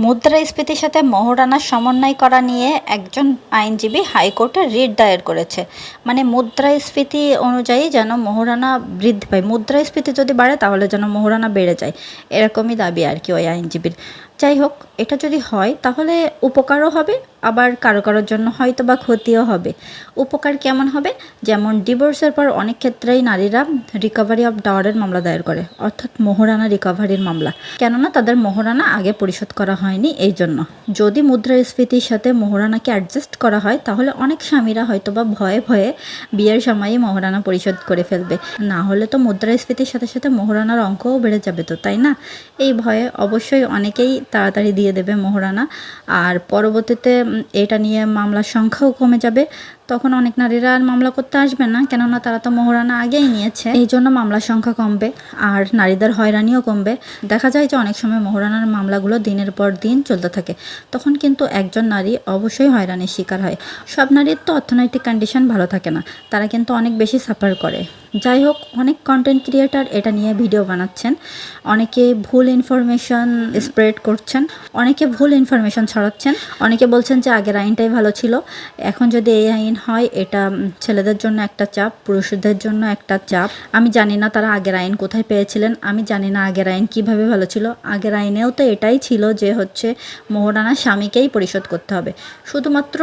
মুদ্রাস্ফীতির সাথে মহারণার সমন্বয় করা নিয়ে একজন আইনজীবী হাইকোর্টে রিট দায়ের করেছে। মানে মুদ্রাস্ফীতি অনুযায়ী যেন মহারণা বৃদ্ধি পায়, মুদ্রাস্ফীতি যদি বাড়ে তাহলে যেন মহারণা বেড়ে যায়, এরকমই দাবি আর কি ওই আইনজীবীর। যাই হোক, এটা যদি হয় তাহলে উপকারও হবে, আবার কারো কারোর জন্য হয়তো বা ক্ষতিও হবে। উপকার কেমন হবে? যেমন ডিভোর্সের পর অনেক ক্ষেত্রেই নারীরা রিকভারি অফ ডাওয়ারের মামলা দায়ের করে, অর্থাৎ মোহরানা রিকভারির মামলা, কেননা তাদের মোহরানা আগে পরিশোধ করা হয়নি। এই জন্য যদি মুদ্রাস্ফীতির সাথে মোহরানাকে অ্যাডজাস্ট করা হয় তাহলে অনেক স্বামীরা হয়তো বা ভয়ে ভয়ে বিয়ের সময়ই মোহরানা পরিশোধ করে ফেলবে, না হলে তো মুদ্রাস্ফীতির সাথে সাথে মোহরানার অঙ্কও বেড়ে যাবে, তো তাই না? এই ভয়ে অবশ্যই অনেকেই তাড়াতাড়ি দিয়ে দেবে মোহরানা, আর পরবর্তীতে এটা নিয়ে মামলার সংখ্যাও কমে যাবে। তখন অনেক নারীরা আর মামলা করতে আসবে না, কেননা তারা তো মোহরানা আগেই নিয়েছে। এই জন্য মামলার সংখ্যা কমবে আর নারীদের হয়রানিও কমবে। দেখা যায় যে অনেক সময় মোহরানার মামলাগুলো দিনের পর দিন চলতে থাকে, তখন কিন্তু একজন নারী অবশ্যই হয়রানির শিকার হয়। সব নারীর তো অর্থনৈতিক কন্ডিশন ভালো থাকে না, তারা কিন্তু অনেক বেশি সাফার করে। যাই হোক, অনেক কন্টেন্ট ক্রিয়েটার এটা নিয়ে ভিডিও বানাচ্ছেন, অনেকে ভুল ইনফরমেশন স্প্রেড করছেন, অনেকে ভুল ইনফরমেশন ছড়াচ্ছেন, অনেকে বলছেন যে আগের আইনটাই ভালো ছিল, এখন যদি এই আইন হয় এটা ছেলেদের জন্য একটা চাপ, পুরুষদের জন্য একটা চাপ। আমি জানি না তারা আগের আইন কোথায় পেয়েছিলেন, আমি জানি না আগের আইন কিভাবে ভালো ছিল। আগের আইনেও তো এটাই ছিল যে হচ্ছে মোহরানা স্বামীকেই পরিশোধ করতে হবে, শুধুমাত্র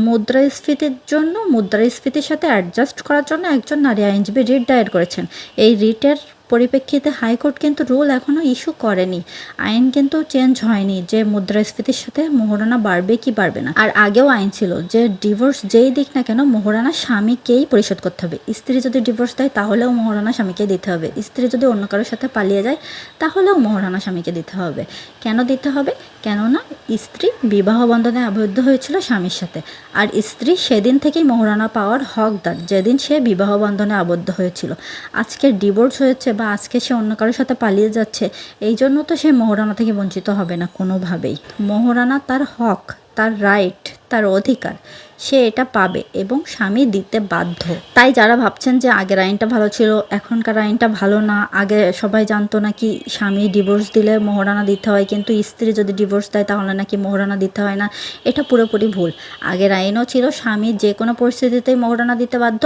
মুদ্রাস্ফীতির জন্য, মুদ্রাস্ফীতির সাথে অ্যাডজাস্ট করার জন্য একজন নারী আইনজীবী রিট দায়ের করেছেন। এই রিটের পরিপ্রেক্ষিতে হাইকোর্ট কিন্তু রুল এখনও ইস্যু করেনি, আইন কিন্তু চেঞ্জ হয়নি যে মুদ্রাস্ফীতির সাথে মোহরানা বাড়বে কি বাড়বে না। আর আগেও আইন ছিল যে ডিভোর্স যেই দিক না কেন মোহরানা স্বামীকেই পরিশোধ করতে হবে। স্ত্রী যদি ডিভোর্স দেয় তাহলেও মোহরানা স্বামীকে দিতে হবে, স্ত্রী যদি অন্য কারোর সাথে পালিয়ে যায় তাহলেও মোহরানা স্বামীকে দিতে হবে। কেন দিতে হবে? কেননা স্ত্রী বিবাহ বন্ধনে আবদ্ধ হয়েছিল স্বামীর সাথে, আর স্ত্রী সেদিন থেকেই মোহরানা পাওয়ার হকদার যেদিন সে বিবাহ বন্ধনে আবদ্ধ হয়েছিল। আজকে ডিভোর্স হয়েছে বা আজকে সে অন্য কারোর সাথে পালিয়ে যাচ্ছে, এই জন্য তো সে মোহরানা থেকে বঞ্চিত হবে না কোনোভাবেই। মোহরানা তার হক, তার রাইট, তার অধিকার, সে এটা পাবে এবং স্বামী দিতে বাধ্য। তাই যারা ভাবছেন যে আগের আইনটা ভালো ছিল, এখনকার আইনটা ভালো না, আগে সবাই জানতো নাকি স্বামী ডিভোর্স দিলে মোহরানা দিতে হয়, কিন্তু স্ত্রী যদি ডিভোর্স দেয় তাহলে নাকি মোহরানা দিতে হয় না, এটা পুরোপুরি ভুল। আগের আইনও ছিল স্বামী যে কোনো পরিস্থিতিতেই মোহরানা দিতে বাধ্য,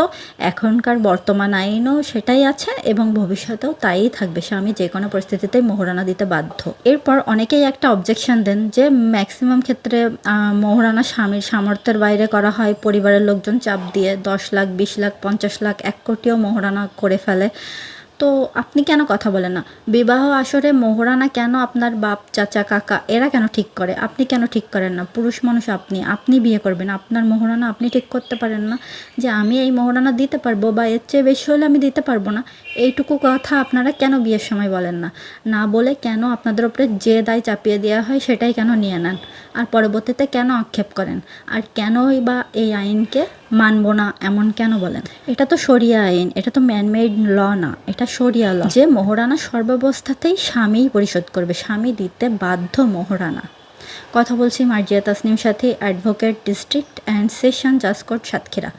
এখনকার বর্তমান আইনও সেটাই আছে এবং ভবিষ্যতেও তাই থাকবে, স্বামী যে কোনো পরিস্থিতিতেই মোহরানা দিতে বাধ্য। এরপর অনেকেই একটা অবজেকশন দেন যে ম্যাক্সিমাম ক্ষেত্রে মোহরানা স্বামীর সামর্থ্যের বাইরে করা হয়, পরিবারের লোকজন চাপ দিয়ে 10 লাখ, 20 লাখ, 50 লাখ, 1 কোটিও মোহরানা করে ফেলে। তো আপনি কেন কথা বলেন না? বিবাহ আসরে মোহরানা কেন আপনার বাপ, চাচা, কাকা এরা কেন ঠিক করে, আপনি কেন ঠিক করেন না? পুরুষ মানুষ আপনি বিয়ে করবেন, আপনার মোহরানা আপনি ঠিক করতে পারেন না যে আমি এই মোহরানা দিতে পারবো বা এর চেয়ে বেশি হলে আমি দিতে পারবো না? এইটুকু কথা আপনারা কেন বিয়ের সময় বলেন না? না বলে কেন আপনাদের উপরে যে দায় চাপিয়ে দেওয়া হয় সেটাই কেন নিয়ে নেন, আর পরবর্তীতে কেন আক্ষেপ করেন, আর কেনই বা এই আইনকে মানব না এমন কেন বলেন? এটা তো শরিয়া আইন, এটা তো ম্যানমেড ল না, এটা শরিয়া ল যে মোহরানা সর্বাবস্থাতেই স্বামীই পরিশোধ করবে, স্বামী দিতে বাধ্য মোহরানা। কথা বলছি মার্জিয়া তাসনিম সাথী, অ্যাডভোকেট, ডিস্ট্রিক্ট অ্যান্ড সেশন জাজ কোর্ট, সাতক্ষীরা।